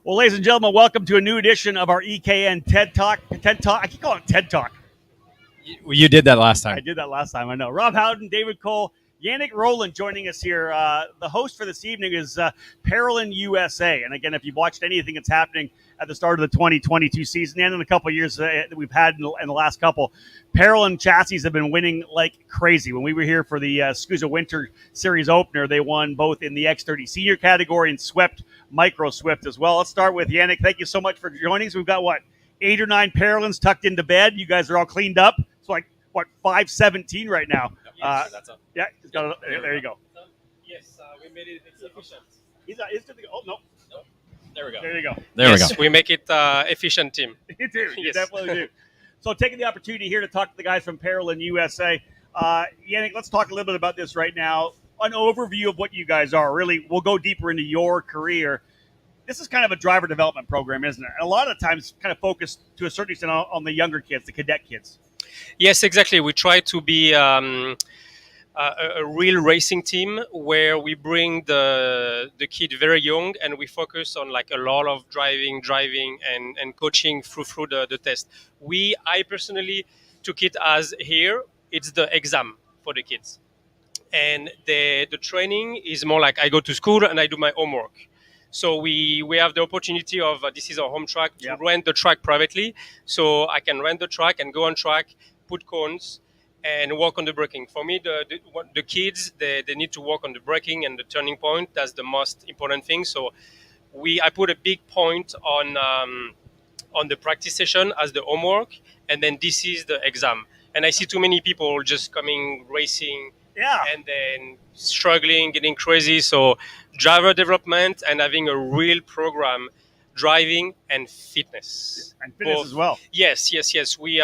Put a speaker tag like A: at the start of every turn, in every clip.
A: Well, ladies and gentlemen, welcome to a new edition of our EKN TED Talk. TED Talk. I keep calling it TED Talk.
B: You did that last time.
A: I did that last time. I know. Rob Howden, David Cole, Yannick Rowland joining us here. The host for this evening is Parolin USA. And again, if you've watched anything that's happening at the start of the 2022 season and in a couple of years that we've had in the last couple, Parolin chassis have been winning like crazy. When we were here for the SKUSA Winter Series opener, they won both in the X30 senior category and swept Micro Swift as well. Let's start with Yannick. Thank you so much for joining us. We've got, 8 or 9 Parolins tucked into bed. You guys are all cleaned up. It's like, 517 right now.
B: Yes, that's up.
A: Yeah, there you go.
B: Yes, we made it efficient.
A: He's to the, oh, no.
B: There we go.
A: There you go.
B: There we go.
C: We make it efficient team.
A: You do. You
C: Yes.
A: definitely do. So taking the opportunity here to talk to the guys from Parolin USA. Yannick, let's talk a little bit about this right now. An overview of what you guys are. Really, we'll go deeper into your career. This is kind of a driver development program, isn't it? And a lot of times kind of focused to a certain extent on the younger kids, the cadet kids.
C: Yes, exactly. We try to be a real racing team where we bring the kid very young and we focus on like a lot of driving and coaching through the test. I personally took it as here, it's the exam for the kids. And the training is more like I go to school and I do my homework. So we have the opportunity of, this is our home track, to rent the track privately. So I can rent the track and go on track, put cones, and work on the braking. For me, the kids, they need to work on the braking and the turning point. That's the most important thing. So I put a big point on the practice session as the homework, and then this is the exam. And I see too many people just coming racing, and then struggling, getting crazy. So driver development and having a real program, driving and fitness.
A: And fitness as well.
C: Yes. We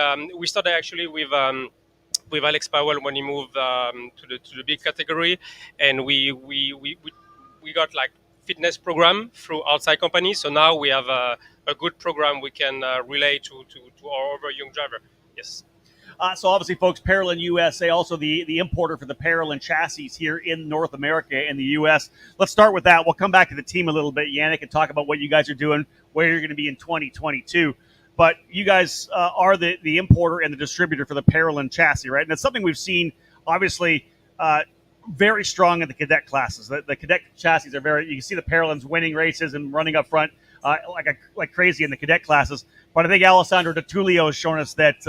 C: started actually with Alex Powell when he moved to the big category, and we got like fitness program through outside companies. So now we have a good program we can relay to our other young driver. Yes.
A: So obviously, folks, Parolin USA, also the importer for the Parolin chassis here in North America and the U.S. Let's start with that. We'll come back to the team a little bit, Yannick, and talk about what you guys are doing, where you're going to be in 2022. But you guys are the importer and the distributor for the Parolin chassis, right? And it's something we've seen, obviously, very strong in the cadet classes. The cadet chassis are you can see the Parolins winning races and running up front like crazy in the cadet classes. But I think Alessandro Tullio has shown us that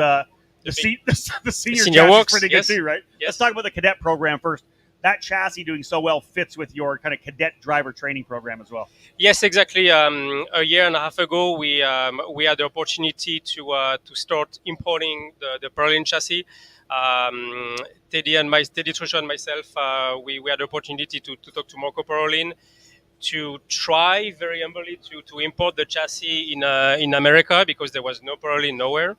A: the senior chassis
C: works,
A: is pretty good too, right?
C: Yes.
A: Let's talk about the cadet program first. That chassis doing so well fits with your kind of cadet driver training program as well.
C: Yes, exactly. A year and a half ago, we had the opportunity to start importing the Parolin chassis. Teddy Truchot and myself, we had the opportunity to talk to Marco Parolin to try very humbly to import the chassis in America because there was no Parolin nowhere.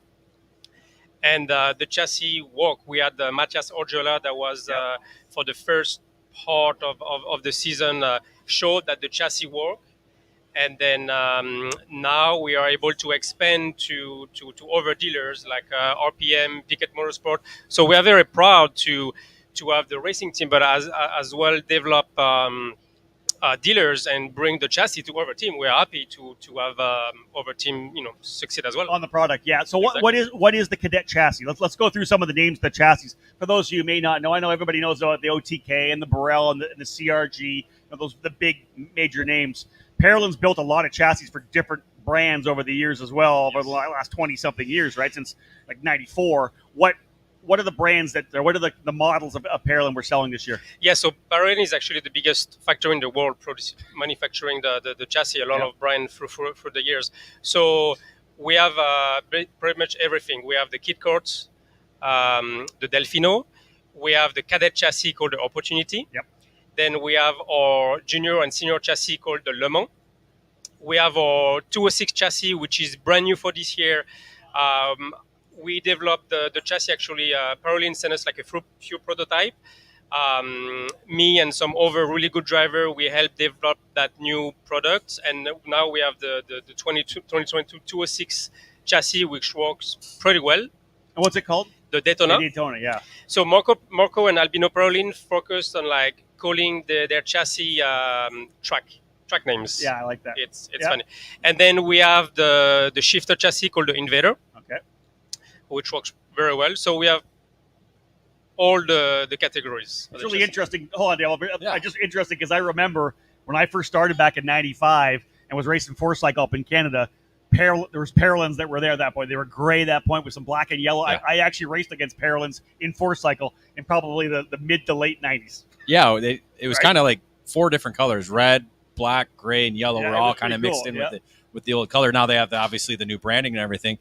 C: And the chassis worked. We had Matthias Orgiola that was for the first part of the season showed that the chassis worked. And then now we are able to expand to other dealers like RPM, Piquet Motorsport. So we are very proud to have the racing team, but as well develop dealers and bring the chassis to our team. We're happy to have our team, succeed as well
A: on the product. Yeah. So
C: exactly.
A: what is the cadet chassis? Let's go through some of the names of the chassis for those of you who may not know. I know everybody knows about the OTK and the Burrell and the CRG. Those the big major names. Parolin's built a lot of chassis for different brands over the years as well, over the last 20-something years, right? Since like 94. What are the brands what are the models of Parolin we're selling this year?
C: Yeah, so Parolin is actually the biggest factory in the world manufacturing the chassis, a lot of brands through the years. So we have pretty much everything. We have the kit carts, the Delfino. We have the cadet chassis called the Opportunity.
A: Yep.
C: Then we have our junior and senior chassis called the Le Mans. We have our 206 chassis, which is brand new for this year. We developed the chassis actually. Parolin sent us like a few prototype. Me and some other really good driver, we helped develop that new product. And now we have the 2022 206 chassis, which works pretty well.
A: And what's it called?
C: The Daytona.
A: The Daytona, yeah.
C: So Marco and Albino Parolin focused on like calling their chassis track. track names.
A: Yeah, I like that.
C: It's funny. And then we have the shifter chassis called the Invader,
A: Okay.
C: which works very well. So we have all the categories.
A: It's really interesting. Hold on, Dale. Yeah. Just interesting because I remember when I first started back in '95 and was racing four cycle up in Canada. There was Parolins that were there at that point. They were gray at that point with some black and yellow. Yeah. I actually raced against Parolins in four cycle in probably the mid to late '90s.
B: Yeah, it was kind of like four different colors: red, black, gray, and yellow. Were all kind of mixed in with the old color. Now they have obviously the new branding and everything.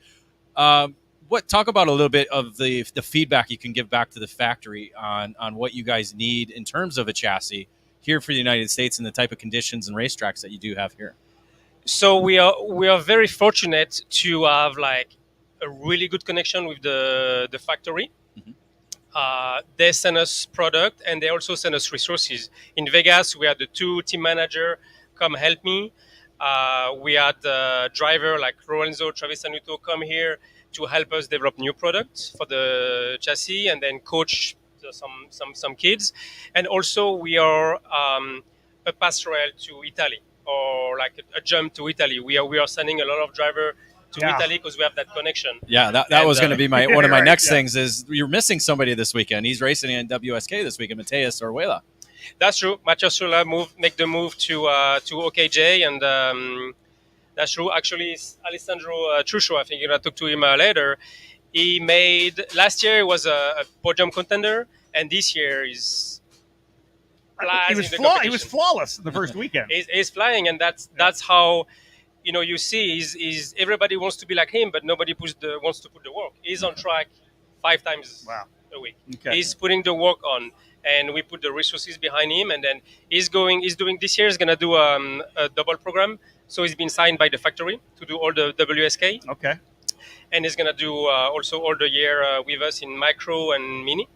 B: Talk about a little bit of the feedback you can give back to the factory on what you guys need in terms of a chassis here for the United States and the type of conditions and racetracks that you do have here.
C: So we are very fortunate to have like a really good connection with the factory. Mm-hmm. They send us product and they also send us resources. In Vegas, we had the two team manager come help me. We had the driver like Lorenzo Travisanuto come here to help us develop new products for the chassis and then coach some kids. And also we are a pass rail to Italy, or like a jump to Italy. We are sending a lot of driver to Italy because we have that connection.
B: Yeah, that was going to be one of my next things is you're missing somebody this weekend. He's racing in WSK this weekend, Mateus Orjuela.
C: That's true. Mateus Orjuela make the move to OKJ, and that's true. Actually, Alessandros Truchot, I think you're going to talk to him later. He made last year he was a podium contender, and this year he's
A: he was flawless in the first weekend.
C: He's flying, and that's how you see is everybody wants to be like him, but nobody wants to put the work. He's on track 5 times a week. Okay. He's putting the work on, and we put the resources behind him, and then he's doing this year. He's gonna do a double program. So he's been signed by the factory to do all the WSK.
A: Okay.
C: And he's gonna do also all the year with us in micro and mini.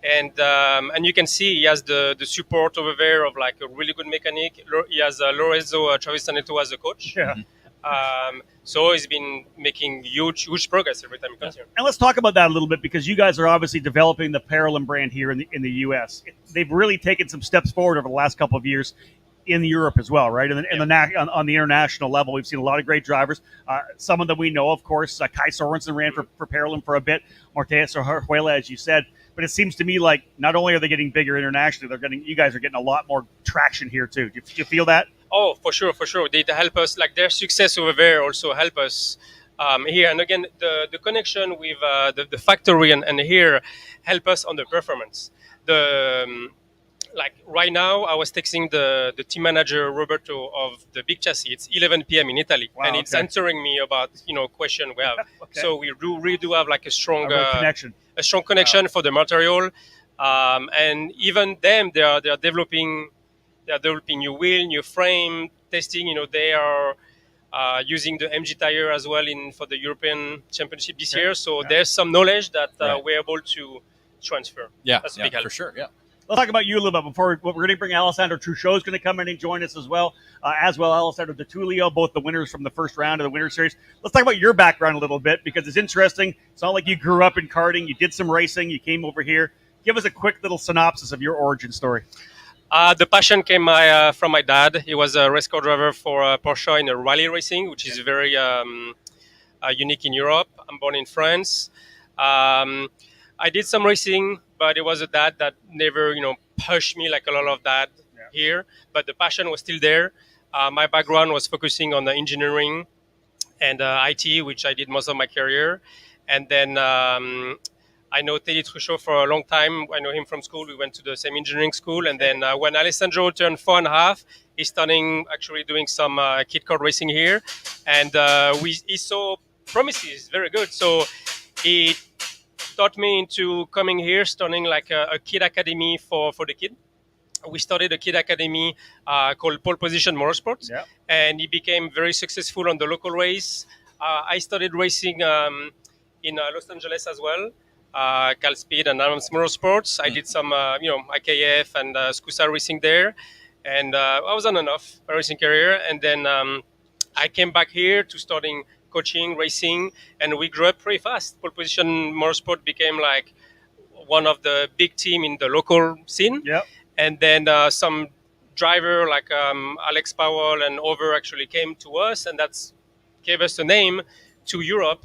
C: And you can see he has the support over there of like a really good mechanic. He has Lorenzo Travisanuto as a coach.
A: Yeah.
C: So he's been making huge progress every time he comes here.
A: And let's talk about that a little bit because you guys are obviously developing the Parolin brand here in the U.S. They've really taken some steps forward over the last couple of years in Europe as well, right? On the international level, we've seen a lot of great drivers. Some of them we know, of course. Kai Sorensen ran for Parolin for a bit. Mateus Orjuela, as you said. But it seems to me like not only are they getting bigger internationally, you guys are getting a lot more traction here too. Do you feel that?
C: Oh, for sure. They help us. Like their success over there also help us here. And again, the connection with the factory and here help us on the performance. Like right now, I was texting the team manager Roberto of the big chassis. It's 11 p.m. in Italy, and it's answering me about question we have. Okay. So we really do have like a strong
A: connection.
C: A strong connection for the material, and even them they are developing new wheel, new frame, testing. They are using the MG tire as well for the European Championship this year. So there's some knowledge that we're able to transfer.
B: Yeah,
C: that's a big help
B: for sure. Yeah.
A: Let's talk about you a little bit before we're going to bring Alessandros Truchot is going to come in and join us as well Alessandro Tullio, both the winners from the first round of the Winter Series. Let's talk about your background a little bit because it's interesting. It's not like you grew up in karting. You did some racing. You came over here. Give us a quick little synopsis of your origin story.
C: The passion came from my dad. He was a race car driver for Porsche in a rally racing, which is very unique in Europe. I'm born in France. I did some racing, but it was a dad that never, pushed me like a lot of dad here. But the passion was still there. My background was focusing on the engineering and IT, which I did most of my career. And then I know Tullio Truchot for a long time. I know him from school. We went to the same engineering school. And then when Alessandro turned 4.5, he started actually doing some kid kart racing here. And he saw promises, very good. So he taught me into coming here, starting like a kid academy for the kid. We started a kid academy called Pole Position Motorsports, and he became very successful on the local race. I started racing in Los Angeles as well, Cal Speed and Adams Motorsports. I did some, IKF and SKUSA racing there, and I was on and off my racing career. And then I came back here to starting coaching, racing, and we grew up pretty fast. Pole Position Motorsport became like one of the big team in the local scene.
A: Yep.
C: And then some driver like Alex Powell and over actually came to us, and that's gave us a name to Europe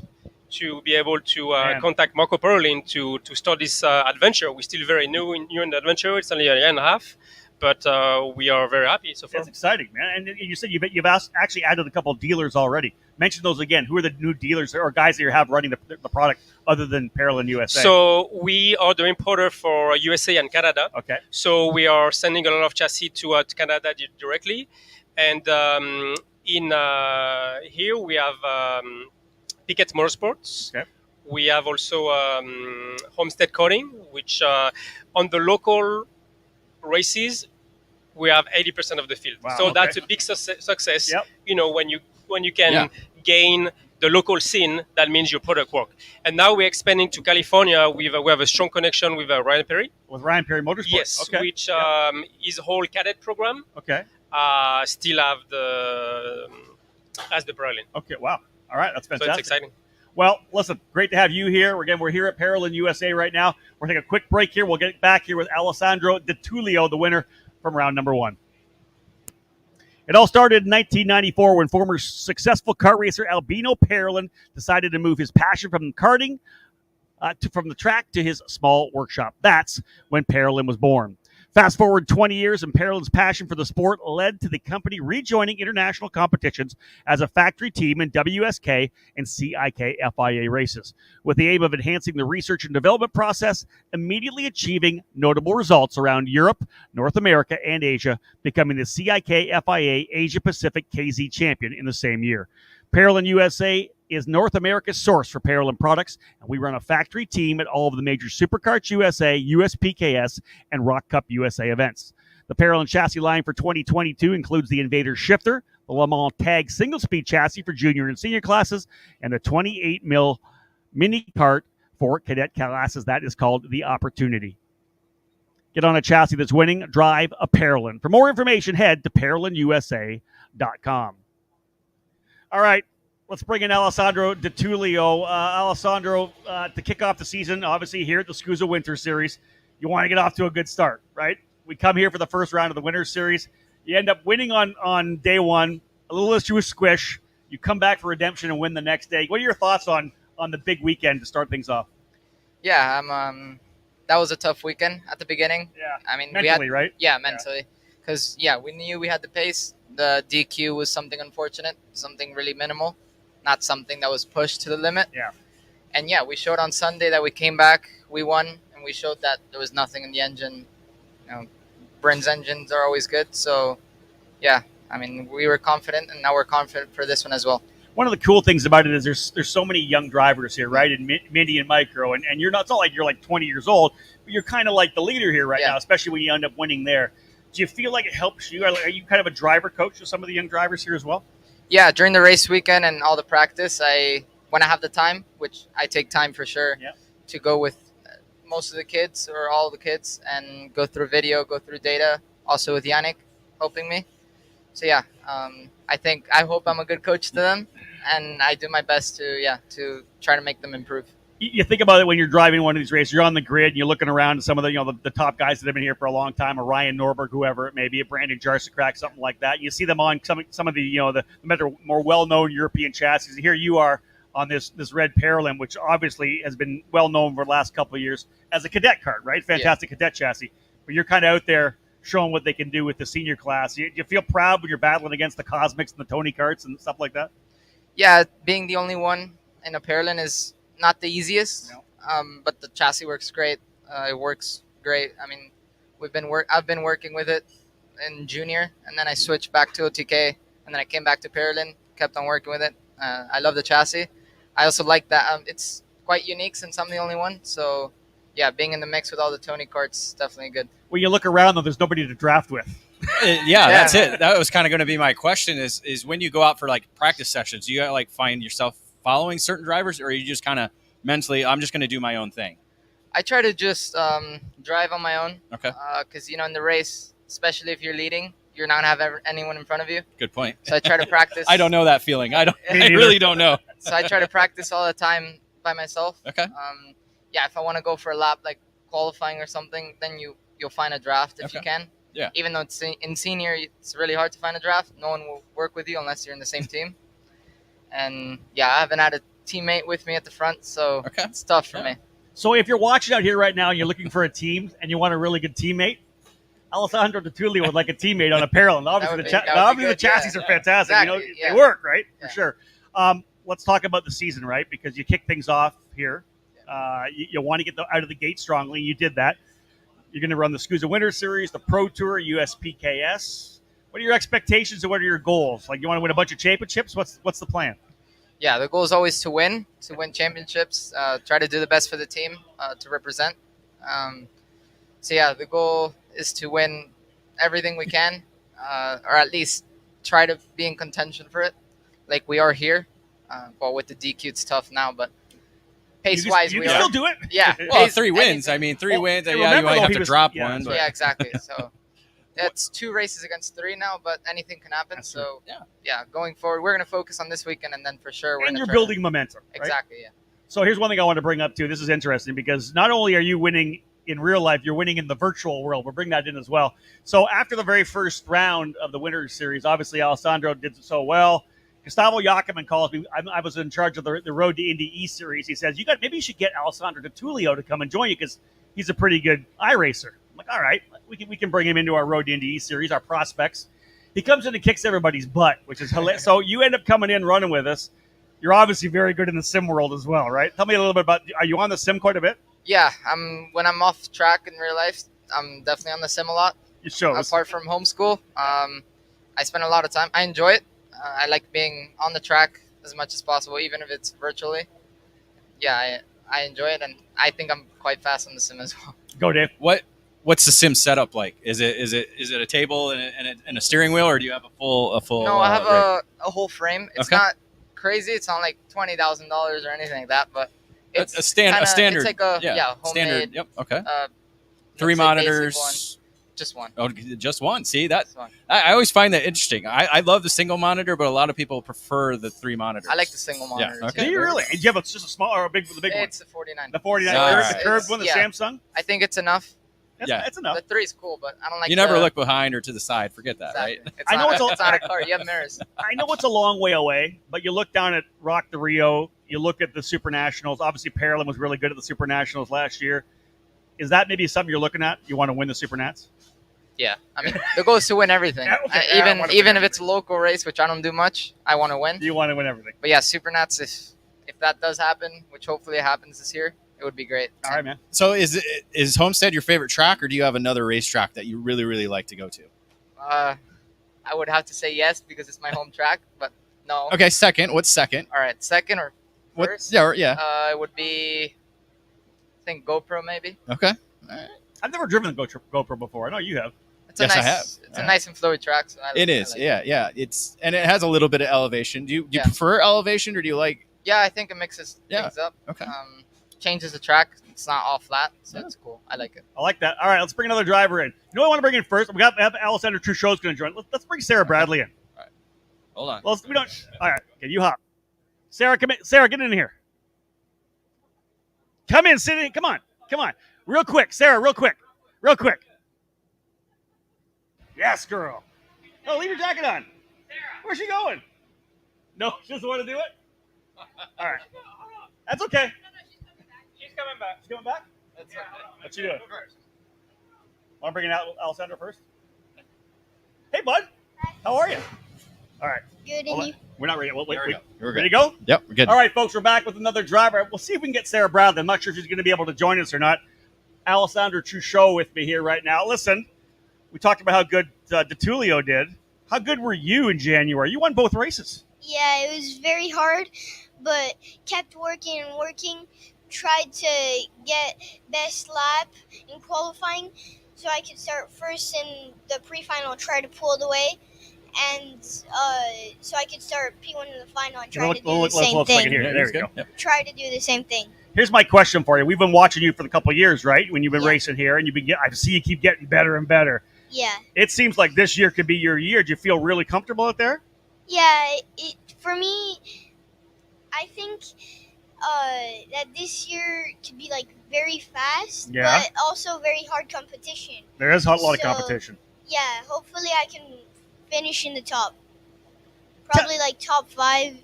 C: to be able to contact Marco Parolin to start this adventure. We're still very new in the adventure. It's only a year and a half, but we are very happy so far.
A: It's exciting, man. And you said you've actually added a couple of dealers already. Mention those again. Who are the new dealers or guys that you have running the product other than Parolin USA?
C: So we are the importer for USA and Canada.
A: Okay.
C: So we are sending a lot of chassis to Canada directly. And in here we have Piquet Motorsports.
A: Okay.
C: We have also Homestead Karting, which on the local races we have 80% of the field.
A: Wow,
C: so
A: okay.
C: that's a big success.
A: Yep.
C: You know, when you can gain the local scene, that means your product work. And now we're expanding to California. We have a strong connection with Ryan Perry.
A: With Ryan Perry Motorsports.
C: Yes,
A: okay.
C: which is a whole cadet program.
A: Okay.
C: Still have as the Parolin.
A: Okay. Wow. All right. That's fantastic.
C: So it's exciting.
A: Well, listen, great to have you here. We're here at Parolin USA right now. We're taking a quick break here. We'll get back here with Alessandro de Tullio, the winner from round number 1. It all started in 1994 when former successful kart racer Albino Parolin decided to move his passion from karting from the track to his small workshop. That's when Parolin was born. Fast forward 20 years, and Parolin's passion for the sport led to the company rejoining international competitions as a factory team in WSK and CIK FIA races, with the aim of enhancing the research and development process, immediately achieving notable results around Europe, North America, and Asia, becoming the CIK FIA Asia Pacific KZ champion in the same year. Parolin USA is North America's source for Parolin products, and we run a factory team at all of the major Superkarts USA, USPKS, and Rock Cup USA events. The Parolin chassis line for 2022 includes the Invader Shifter, the Le Mans Tag single-speed chassis for junior and senior classes, and the 28mm mini kart for cadet classes. That is called the Opportunity. Get on a chassis that's winning. Drive a Parolin. For more information, head to ParolinUSA.com. All right. Let's bring in Alessandro de Tullio. Alessandro, to kick off the season, obviously here at the SKUSA Winter Series, you want to get off to a good start, right? We come here for the first round of the Winter Series. You end up winning on day one, a little issue with squish. You come back for redemption and win the next day. What are your thoughts on the big weekend to start things off?
D: Yeah, that was a tough weekend at the beginning.
A: Yeah,
D: I mean,
A: mentally, right?
D: Yeah, mentally. Because, we knew we had the pace. The DQ was something unfortunate, something really minimal. Not something that was pushed to the limit.
A: Yeah.
D: And we showed on Sunday that we came back, we won, and we showed that there was nothing in the engine. Brenn's engines are always good. So, I mean, we were confident, and now we're confident for this one as well.
A: One of the cool things about it is there's so many young drivers here, right? In Mini and Micro, and you're not, it's not like you're like 20 years old, but you're kind of like the leader here right now, especially when you end up winning there. Do you feel like it helps you? Are you kind of a driver coach to some of the young drivers here as well?
D: Yeah, during the race weekend and all the practice, when I have the time, which I take time for sure, to go with most of the kids or all the kids and go through video, go through data, also with Yannick helping me. So I hope I'm a good coach to them, and I do my best to try to make them improve.
A: You think about it when you're driving one of these races, you're on the grid and you're looking around at some of the top guys that have been here for a long time, a Ryan Norberg, whoever it may be, a Brandon Jarsicrack, something like that. You see them on some of the the more well-known European chassis. Here you are on this red Parolin, which obviously has been well-known for the last couple of years as a cadet kart, right? Fantastic cadet chassis. But you're kind of out there showing what they can do with the senior class. You feel proud when you're battling against the Cosmics and the Tony Karts and stuff like that?
D: Yeah, being the only one in a Parolin is not the easiest, but the chassis works great. It works great. I mean, I've been working with it in junior, and then I switched back to OTK, and then I came back to Parolin, kept on working with it. I love the chassis. I also like that it's quite unique since I'm the only one. So, being in the mix with all the Tony Karts, definitely good.
A: When you look around, though, there's nobody to draft with.
B: That's it. That was kind of going to be my question is when you go out for like practice sessions, do you find yourself following certain drivers, or are you just kind of mentally, I'm just going to do my own thing?
D: I try to just drive on my own.
B: Okay.
D: Because, in the race, especially if you're leading, you're not going to have anyone in front of you.
B: Good point.
D: So I try to practice.
B: I don't know that feeling. I really don't know.
D: So I try to practice all the time by myself.
B: Okay.
D: If I want to go for a lap, like qualifying or something, then you'll find a draft if you can.
B: Yeah.
D: Even though it's in senior, it's really hard to find a draft. No one will work with you unless you're in the same team. And yeah, I haven't had a teammate with me at the front, so it's tough for me.
A: So if you're watching out here right now and you're looking for a team and you want a really good teammate, Alessandro Tullio would like a teammate on a Parolin. Obviously, the chassis are fantastic.
D: Exactly.
A: They work, right? For sure. Let's talk about the season, right? Because you kick things off here. You want to get out of the gate strongly. You did that. You're going to run the SKUSA Winter Series, the Pro Tour, USPKS. What are your expectations and what are your goals? Like, you want to win a bunch of championships? What's the plan?
D: Yeah, the goal is always to win championships, try to do the best for the team, to represent. So yeah, the goal is to win everything we can, or at least try to be in contention for it, like we are here. Well, with the DQ, it's tough now, but pace-wise,
A: you can still do it.
D: Yeah,
B: well, 3 wins. I mean, 3 wins. Yeah, you might have to drop one.
D: But. Yeah, exactly. So it's 2 races against 3 now, but anything can happen.
A: That's
D: so yeah, going forward, we're going to focus on this weekend, and then for sure we're.
A: And you're building momentum. Right?
D: Exactly. Yeah.
A: So here's one thing I want to bring up too. This is interesting because not only are you winning in real life, you're winning in the virtual world. We'll bring that in as well. So after the very first round of the Winter Series, obviously Alessandro did so well. Gustavo Yakiman calls me. I was in charge of the Road to Indy E Series. He says, maybe you should get Alessandro Tullio to come and join you because he's a pretty good iRacer. I'm like, all right, we can bring him into our Road to Indy E Series, our prospects. He comes in and kicks everybody's butt, which is hilarious. So you end up coming in running with us. You're obviously very good in the sim world as well, right? Tell me a little bit about, are you on the sim quite a bit?
D: Yeah, when I'm off track in real life, I'm definitely on the sim a lot.
A: It shows.
D: Apart from homeschool, I spend a lot of time. I enjoy it. I like being on the track as much as possible, even if it's virtually. Yeah, I enjoy it, and I think I'm quite fast on the sim as well.
A: Go, Dave.
B: What's the sim setup like? Is it a table and a steering wheel, or do you have a full?
D: No, I have a whole frame. It's not crazy. It's not like $20,000 or anything like that, but it's
B: a standard.
D: It's like a homemade.
B: Standard. Yep. Okay.
D: 3
B: monitors.
D: Just one.
B: Oh, just one. See that?
D: One.
B: I always find that interesting. I love the single monitor, but a lot of people prefer the 3 monitors.
D: I like the single monitor.
B: Yeah, okay.
A: Do you really? Do you have just a small or the big one?
D: It's a 49.
A: The 49.
B: Right.
A: Curved one, the Samsung?
D: I think it's enough.
A: It's enough.
D: The 3 is cool, but I don't like.
B: You never look behind or to the side. Forget that,
D: exactly.
B: right?
A: I know
D: it's not a car. You have mirrors.
A: I know it's a long way away, but you look down at Rock the Rio. You look at the Super Nationals. Obviously, Parolin was really good at the Super Nationals last year. Is that maybe something you're looking at? You want to win the Super Nats?
D: Yeah, I mean, the goal is to win everything. Even if it's a local race, which I don't do much, I want to win.
A: You want to win everything.
D: But yeah, Super Nats, if that does happen, which hopefully it happens this year, it would be great.
A: All right, man.
B: So is Homestead your favorite track, or do you have another racetrack that you really, really like to go to?
D: I would have to say yes because it's my home track, but no.
B: Okay, second. What's second?
D: All right, second or first?
B: Yeah.
D: It would be, I think, GoPro maybe.
B: Okay. All right.
A: I've never driven a GoPro before. I know you have.
B: I have.
D: It's a nice and flowy track. So
B: it is. Yeah. It's and it has a little bit of elevation. Do you prefer elevation, or do you like?
D: Yeah, I think it mixes things up.
B: Okay.
D: Changes the track. It's not all flat, so it's cool. I like it.
A: I like that. All right, let's bring another driver in. You know what I want to bring in first? We have Alessandro Truchot's going to join. Let's bring Sarah Bradley in.
B: All right. Hold on.
A: Well, we don't. All right. Okay, you hop. Sarah, come in. Sarah, get in here. Come in, sit in. Come on. Real quick, Sarah. Real quick. Yes, girl. Oh, leave your jacket on. Where's she going? No, she doesn't want to do it? All right. That's okay.
C: She's coming back.
A: She's coming back?
D: That's okay.
A: What's she doing? Want to bring in Alessandro first? Hey, bud. How are you? All right.
E: Good, and you?
A: We're not ready. We'll wait.
B: We're
A: Ready to go?
B: Yep, we're good.
A: All right, folks, we're back with another driver. We'll see if we can get Sarah Bradley. I'm not sure if she's going to be able to join us or not. Alessandro Truchot with me here right now. Listen, we talked about how good Tullio did. How good were you in January? You won both races.
E: Yeah, it was very hard, but kept working. Tried to get best lap in qualifying so I could start first in the pre-final, try to pull it away, and so I could start P1 in the final and try to do the same thing.
A: There we go. Yep.
E: Try to do the same thing.
A: Here's my question for you. We've been watching you for a couple of years, right? When you've been racing here, and I see you keep getting better and better.
E: Yeah.
A: It seems like this year could be your year. Do you feel really comfortable out there?
E: Yeah. For me, I think that this year could be very fast, but also very hard competition.
A: There is a lot of competition.
E: Yeah, hopefully I can finish in the top. Probably like top 5.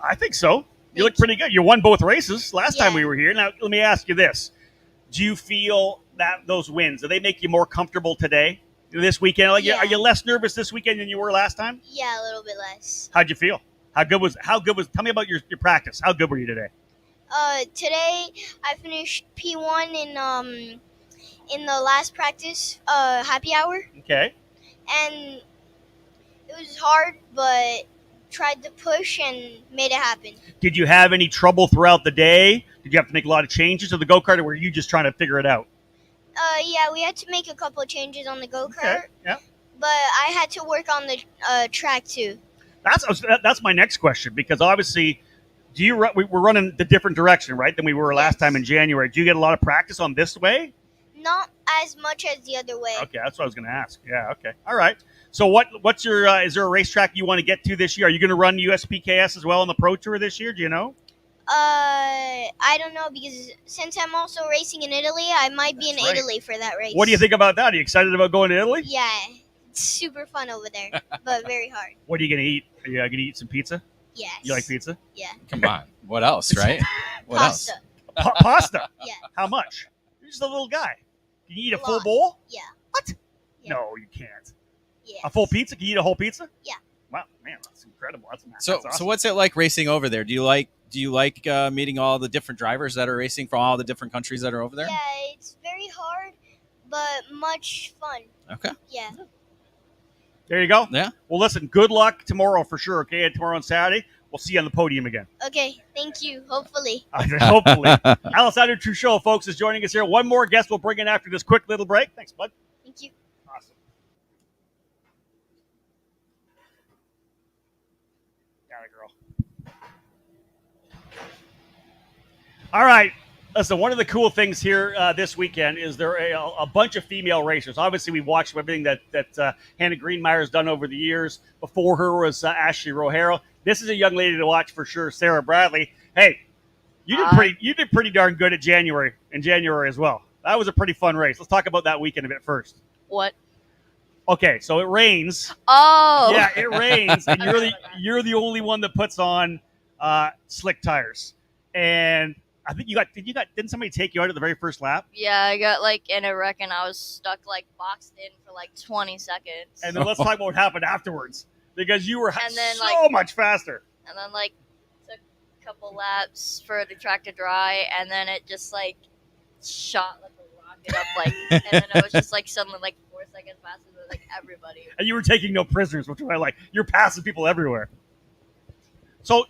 A: I think so. You look pretty good. You won both races last time we were here. Now, let me ask you this. Do you feel that those wins, do they make you more comfortable today, this weekend? Like, are you less nervous this weekend than you were last time?
E: Yeah, a little bit less.
A: How'd you feel? How good was, tell me about your practice. How good were you today?
E: Today I finished P1 in the last practice, happy hour.
A: Okay.
E: And it was hard, but tried to push and made it happen.
A: Did you have any trouble throughout the day? Did you have to make a lot of changes to the go-kart, or were you just trying to figure it out?
E: Yeah, we had to make a couple of changes on the go-kart.
A: Okay. Yeah.
E: But I had to work on the track too.
A: That's my next question, because obviously, we're running the different direction, right, than we were last time in January. Do you get a lot of practice on this way?
E: Not as much as the other way.
A: Okay, that's what I was going to ask. Yeah, okay. All right. So what's your is there a racetrack you want to get to this year? Are you going to run USPKS as well on the Pro Tour this year? Do you know?
E: I don't know, because since I'm also racing in Italy, I might be in Italy for that race.
A: What do you think about that? Are you excited about going to Italy?
E: Yeah, it's super fun over there, but very hard.
A: What are you going to eat? Are you going to eat some pizza?
E: Yes.
A: You like pizza?
E: Yeah.
B: Come on. What else, right? What
E: Pasta.
B: else?
A: Pasta?
E: Yeah.
A: How much? You're just a little guy. Can you eat a full
E: lot.
A: bowl?
E: Yeah.
A: What?
E: Yeah.
A: No, you can't.
E: Yeah.
A: A full pizza? Can you eat a whole pizza?
E: Yeah.
A: Wow, man, that's incredible. That's
B: So
A: awesome.
B: what's it like racing over there? Do you like meeting all the different drivers that are racing from all the different countries that are over there?
E: Yeah, it's very hard, but much fun.
B: Okay.
E: Yeah.
A: There you go.
B: Yeah.
A: Well, listen, good luck tomorrow for sure, okay? And tomorrow on Saturday, we'll see you on the podium again.
E: Okay, thank you. Hopefully.
A: Hopefully. Alessandros Truchot, folks, is joining us here. One more guest we'll bring in after this quick little break. Thanks, bud.
E: Thank you.
A: Awesome. Got it, girl. All right. Listen, one of the cool things here this weekend is there are a bunch of female racers. Obviously, we've watched everything that Hannah Greenmeyer's done over the years. Before her was Ashley Rojero. This is a young lady to watch for sure, Sarah Bradley. Hey, you did pretty darn good in January as well. That was a pretty fun race. Let's talk about that weekend a bit first.
F: What?
A: Okay, so it rains.
F: Oh.
A: Yeah, it rains, and you're the only one that puts on slick tires. And I think didn't somebody take you out at the very first lap?
F: Yeah, I got in a wreck and I was stuck boxed in for 20 seconds.
A: And then let's talk about what happened afterwards, because you were
F: And then,
A: so much faster.
F: And then took a couple laps for the track to dry, and then it just shot like a rocket up and then it was just suddenly 4 seconds faster than everybody.
A: And you were taking no prisoners, which I like. You're passing people everywhere. So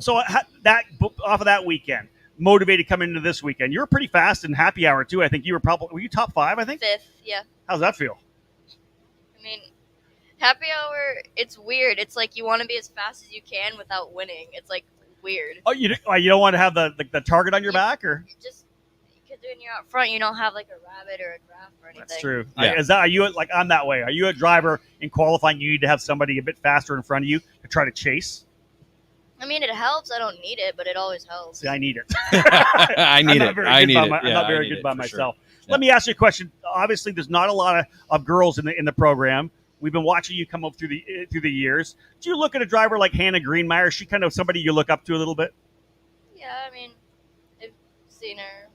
A: that off of that weekend, motivated coming into this weekend. You were pretty fast in happy hour too. I think you were you top 5? I think
F: 5th, yeah.
A: How's that feel?
F: I mean, happy hour, it's weird. It's you want to be as fast as you can without winning. It's weird.
A: Oh, you don't want to have the target on your back, or
F: just because when you're out front, you don't have a rabbit or a giraffe or anything.
A: that's true.
B: Yeah.
A: Are you I'm that way? Are you a driver in qualifying? You need to have somebody a bit faster in front of you to try to chase.
F: I mean, it helps. I don't need it, but it always helps.
A: See, I need it.
B: I need it. I need it.
A: I'm not very good by myself. Let me ask you a question. Obviously, there's not a lot of girls in the program. We've been watching you come up through the years. Do you look at a driver like Hannah Greenmeyer? Is she kind of somebody you look up to a little bit?
F: Yeah, I mean, I've seen her.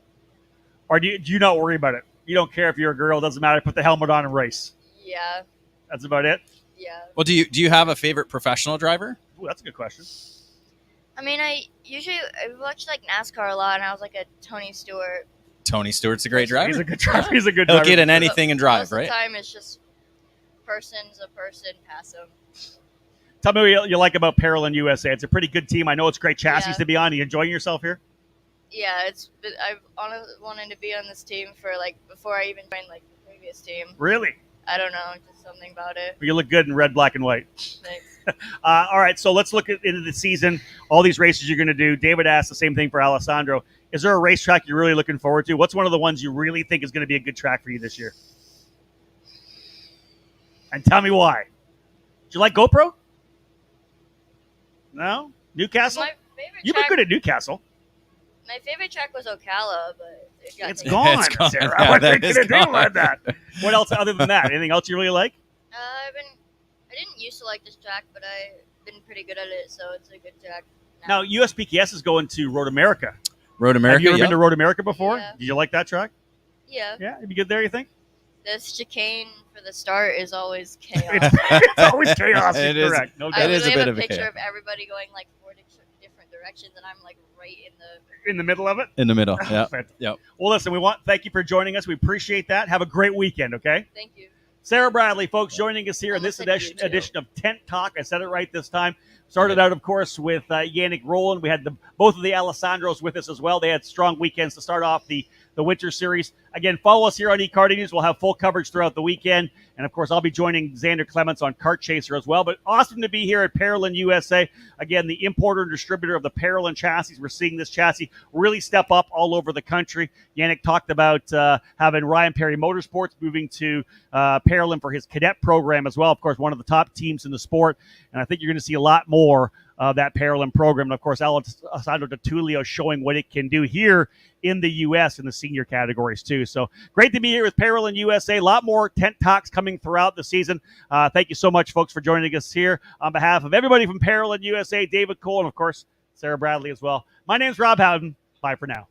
A: Or do you not worry about it? You don't care if you're a girl. It doesn't matter. Put the helmet on and race.
F: Yeah.
A: That's about it?
F: Yeah.
B: Well, do you have a favorite professional driver?
A: Ooh, that's a good question.
F: I mean, I watched NASCAR a lot, and I was a Tony Stewart.
B: Tony Stewart's a great driver.
A: He's a good driver. He's a good
B: He'll
A: driver.
B: get in anything and drive,
F: Most
B: right?
F: of the time, it's just person's a person, pass them.
A: Tell me what you like about Parolin USA. It's a pretty good team. I know it's great chassis to be on. Are you enjoying yourself here?
F: Yeah, I've honestly wanted to be on this team for before I even joined the previous team.
A: Really?
F: I don't know, just something about it.
A: You look good in red, black, and white.
F: Thanks.
A: All right, so let's look into the season. All these races you're going to do. David asked the same thing for Alessandro. Is there a racetrack you're really looking forward to? What's one of the ones you really think is going to be a good track for you this year? And tell me why. Do you like GoPro? No? Newcastle?
F: My favorite
A: You've been
F: track,
A: good at Newcastle.
F: My favorite track was Ocala, but
A: It's
F: taken.
A: gone,
B: It's gone.
A: Sarah.
B: Yeah,
A: What are
B: that
A: you
B: is
A: going to do
B: gone.
A: about that? What else other than that? Anything else you really like?
F: I didn't used to like this track, but I've been pretty good at it, so it's a good track.
A: Now, USPKS is going to Road America.
B: Road America.
A: Have you ever
B: yep.
A: been to Road America before?
F: Yeah.
A: Did you like that track?
F: Yeah.
A: Yeah, it'd be good there, you think?
F: The chicane for the start is always chaos.
A: It's always chaos.
B: It
A: You're
B: is.
A: correct. No
F: I
A: doubt.
B: It is a
F: literally
B: bit
F: have
B: of
F: a
B: a
F: picture
B: chaos.
F: of everybody going like 4 different directions, and I'm like right in the.
A: In the middle of it?
B: In the middle. Yeah.
A: Yep. Well, listen, thank you for joining us. We appreciate that. Have a great weekend, okay?
F: Thank you.
A: Sarah Bradley, folks, joining us here in this edition of Tent Talk. I said it right this time. Started out, of course, with Yannick Roland. We had both of the Alessandros with us as well. They had strong weekends to start off the Winter Series. Again, follow us here on eKartingNews. We'll have full coverage throughout the weekend. And, of course, I'll be joining Xander Clements on Kart Chaser as well. But awesome to be here at Parolin USA. Again, the importer and distributor of the Parolin chassis. We're seeing this chassis really step up all over the country. Yannick talked about having Ryan Perry Motorsports moving to Parolin for his cadet program as well. Of course, one of the top teams in the sport. And I think you're going to see a lot more of that Parolin program. And, of course, Alessandros Tullio showing what it can do here in the U.S. in the senior categories, too. So great to be here with Parolin USA. A lot more tent talks coming throughout the season. Thank you so much, folks, for joining us here. On behalf of everybody from Parolin USA, David Cole, and, of course, Sarah Bradley as well. My name's Rob Howden. Bye for now.